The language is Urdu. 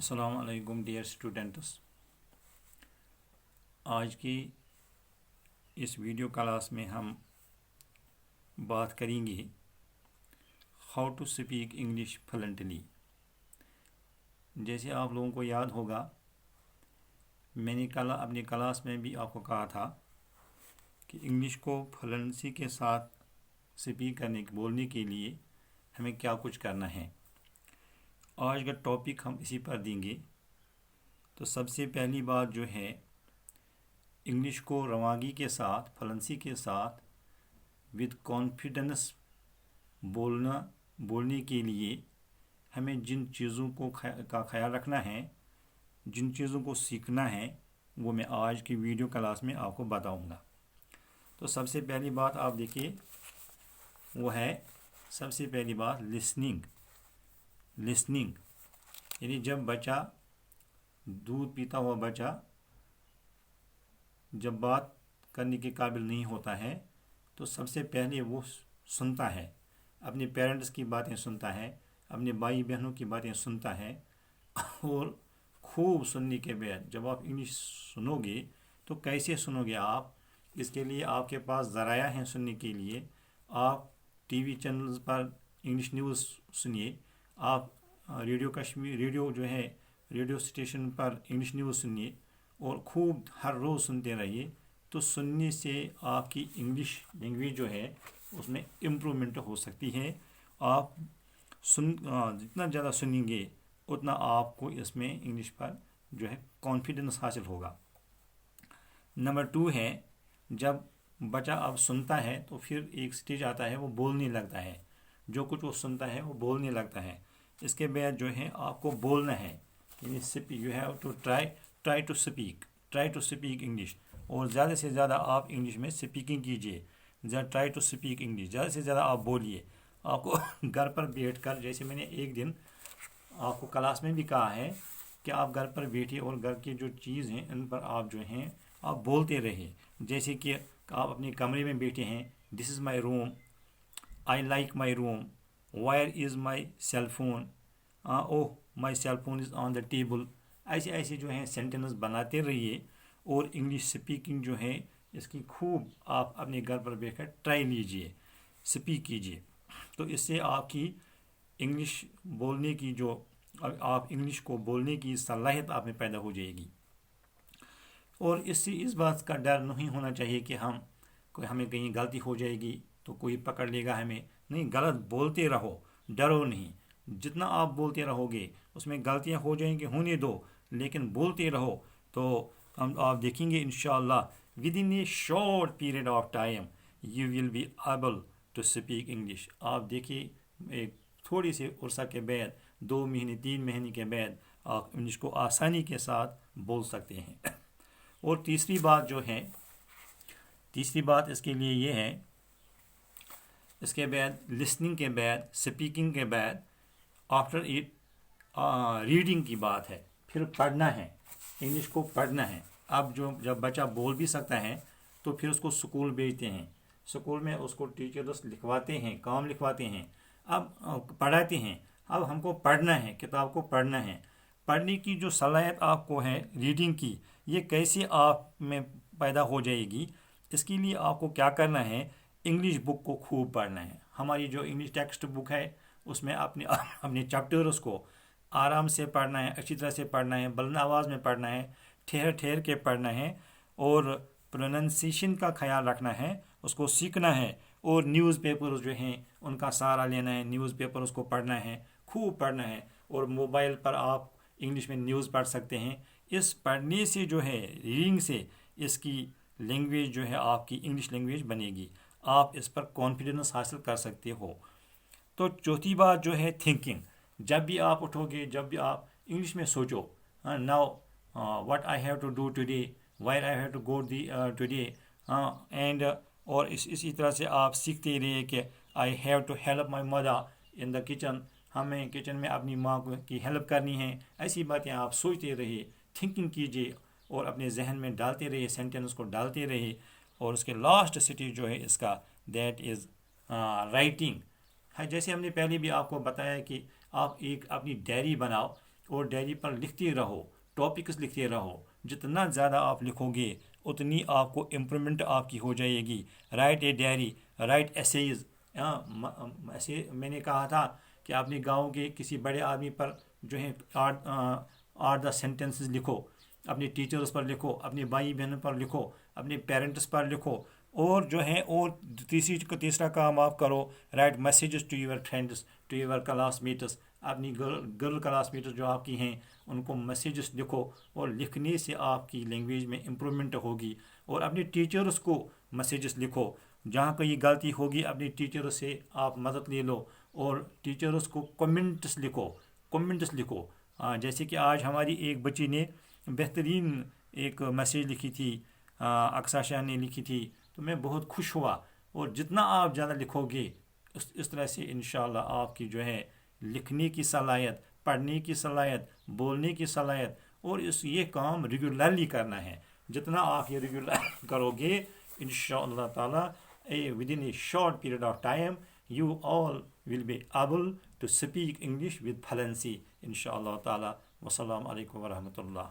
السلام علیکم ڈیئر اسٹوڈنٹس، آج کی اس ویڈیو کلاس میں ہم بات کریں گے how to speak English fluently. جیسے آپ لوگوں کو یاد ہوگا، میں نے کل اپنی کلاس میں بھی آپ کو کہا تھا کہ انگلش کو فلوئنسی کے ساتھ اسپیک بولنے کے لیے ہمیں کیا کچھ کرنا ہے۔ آج کا ٹاپک ہم اسی پر دیں گے۔ تو سب سے پہلی بات جو ہے، انگلش کو روادگی کے ساتھ، فلوئنسی کے ساتھ ود کانفیڈنس بولنے کے لیے ہمیں جن چیزوں کا خیال رکھنا ہے، جن چیزوں کو سیکھنا ہے، وہ میں آج کی ویڈیو کلاس میں آپ کو بتاؤں گا۔ تو سب سے پہلی بات آپ دیکھیے، وہ ہے سب سے پہلی بات لسننگ، یعنی جب بچہ، دودھ پیتا ہوا بچہ جب بات کرنے کے قابل نہیں ہوتا ہے تو سب سے پہلے وہ سنتا ہے، اپنے پیرنٹس کی باتیں سنتا ہے، اپنے بھائی بہنوں کی باتیں سنتا ہے، اور خوب سننے کے بعد جب آپ انگلش سنو گے تو کیسے سنو گے آپ؟ اس کے لیے آپ کے پاس ذرائع ہیں سننے کے لیے۔ آپ ٹی وی چینلز پر انگلش نیوز سنیے، آپ ریڈیو اسٹیشن پر انگلش نیوز سنیے، اور خوب ہر روز سنتے رہیے۔ تو سننے سے آپ کی انگلش لینگویج جو ہے اس میں امپرومنٹ ہو سکتی ہے۔ آپ جتنا زیادہ سنیں گے اتنا آپ کو اس میں انگلش پر جو ہے کانفیڈنس حاصل ہوگا۔ نمبر 2 ہے، جب بچہ اب سنتا ہے تو پھر ایک سٹیج آتا ہے، وہ بولنے لگتا ہے۔ جو کچھ وہ سنتا ہے وہ بولنے لگتا ہے۔ اس کے بعد جو ہے آپ کو بولنا ہے، یعنی you have to try to speak English, اور زیادہ سے زیادہ آپ انگلش میں اسپیکنگ کیجیے۔ ٹرائی ٹو اسپیک انگلش، زیادہ سے زیادہ آپ بولیے۔ آپ کو گھر پر بیٹھ کر، جیسے میں نے ایک دن آپ کو کلاس میں بھی کہا ہے کہ آپ گھر پر بیٹھیے اور گھر کی جو چیز ہیں ان پر آپ جو ہیں آپ بولتے رہے۔ جیسے کہ آپ اپنے کمرے میں بیٹھے ہیں، this is my room, I like my room, where is my cell phone, oh my cell phone is on the table. ایسے جو ہیں سینٹینس بناتے رہیے، اور انگلش اسپیکنگ جو ہے اس کی خوب آپ اپنے گھر پر بیٹھ کر ٹرائی لیجیے، اسپیک کیجیے۔ تو اس سے آپ کی انگلش بولنے کی آپ انگلش کو بولنے کی صلاحیت آپ میں پیدا ہو جائے گی۔ اور اس بات کا ڈر نہیں ہونا چاہیے کہ ہمیں کہیں غلطی ہو جائے گی تو کوئی پکڑ لے گا ہمیں۔ نہیں، غلط بولتے رہو، ڈرو نہیں۔ جتنا آپ بولتے رہو گے اس میں غلطیاں ہو جائیں گی، ہونے دو، لیکن بولتے رہو تو آپ دیکھیں گے انشاءاللہ within a short period of time you will be able to speak English. آپ دیکھیے ایک تھوڑی سی عرصہ کے بعد، 2 مہینے 3 مہینے کے بعد آپ انگلش کو آسانی کے ساتھ بول سکتے ہیں۔ اور تیسری بات اس کے لیے یہ ہے، اس کے بعد لسننگ کے بعد، اسپیکنگ کے بعد، آفٹر اٹ ریڈنگ کی بات ہے، پھر پڑھنا ہے، انگلش کو پڑھنا ہے۔ اب جب بچہ بول بھی سکتا ہے تو پھر اس کو سکول بھیجتے ہیں، سکول میں اس کو ٹیچرز لکھواتے ہیں، کام لکھواتے ہیں، اب پڑھاتے ہیں۔ اب ہم کو پڑھنا ہے، کتاب کو پڑھنا ہے۔ پڑھنے کی جو صلاحیت آپ کو ہے ریڈنگ کی، یہ کیسے آپ میں پیدا ہو جائے گی؟ اس کے لیے آپ کو کیا کرنا ہے؟ انگلش بک کو خوب پڑھنا ہے۔ ہماری جو انگلش ٹیکسٹ بک ہے اس میں اپنے چیپٹرز کو آرام سے پڑھنا ہے، اچھی طرح سے پڑھنا ہے، بلند آواز میں پڑھنا ہے، ٹھہر کے پڑھنا ہے، اور پروننسیشن کا خیال رکھنا ہے، اس کو سیکھنا ہے۔ اور نیوز پیپرز جو ہیں ان کا سہارا لینا ہے، نیوز پیپرز کو پڑھنا ہے، خوب پڑھنا ہے، اور موبائل پر آپ انگلش میں نیوز پڑھ سکتے ہیں۔ اس پڑھنے سے جو ہے، ریڈنگ سے، اس کی لینگویج جو ہے آپ کی انگلش لینگویج بنے گی، آپ اس پر کانفیڈنس حاصل کر سکتے ہو۔ تو چوتھی بات جو ہے تھنکنگ، جب بھی آپ اٹھو گے، جب بھی آپ انگلش میں سوچو، now what I have to do today, where I have to go today, and اور اسی طرح سے آپ سیکھتے رہیے کہ I have to help my mother in the kitchen، ہمیں کچن میں اپنی ماں کی ہیلپ کرنی ہے۔ ایسی باتیں آپ سوچتے رہیے، تھنکنگ کیجیے، اور اپنے ذہن میں ڈالتے رہیے، سینٹینس کو ڈالتے رہیے۔ اور اس کے لاسٹ سٹیج جو ہے اس کا، دیٹ از رائٹنگ ہے۔ جیسے ہم نے پہلے بھی آپ کو بتایا کہ آپ ایک اپنی ڈائری بناؤ، اور ڈائری پر لکھتے رہو، ٹاپکس لکھتے رہو. جتنا زیادہ آپ لکھو گے اتنی آپ کو امپرومنٹ آپ کی ہو جائے گی. Right a diary, right essays. ایسے میں نے کہا تھا کہ اپنے گاؤں کے کسی بڑے آدمی پر جو ہے 8-10 سینٹنسز لکھو، اپنے ٹیچرز پر لکھو، اپنے بھائی بہنوں پر لکھو، اپنے پیرنٹس پر لکھو. اور جو ہے اور تیسرا کام آپ کرو، write messages to your friends, to your classmates. اپنی گرل کلاس میٹس جو آپ کی ہیں ان کو میسیجز لکھو، اور لکھنے سے آپ کی لینگویج میں امپرومنٹ ہوگی. اور اپنے ٹیچرز کو میسیجز لکھو، جہاں کوئی غلطی ہوگی اپنے ٹیچرز سے آپ مدد لے لو، اور ٹیچرز کو کمنٹس لکھو. جیسے کہ آج ہماری ایک بچی نے بہترین ایک میسیج لکھی تھی، اقصیٰ شاہ نے لکھی تھی، تو میں بہت خوش ہوا. اور جتنا آپ زیادہ لکھو گے اس طرح سے انشاءاللہ آپ کی جو ہے لکھنے کی صلاحیت، پڑھنے کی صلاحیت، بولنے کی صلاحیت. اور یہ کام ریگولرلی کرنا ہے. جتنا آپ یہ ریگولر کرو گے انشاءاللہ تعالی within a short period of time you all will be able to speak English with fluency انشاءاللہ تعالی. والسلام علیکم ورحمۃ اللہ.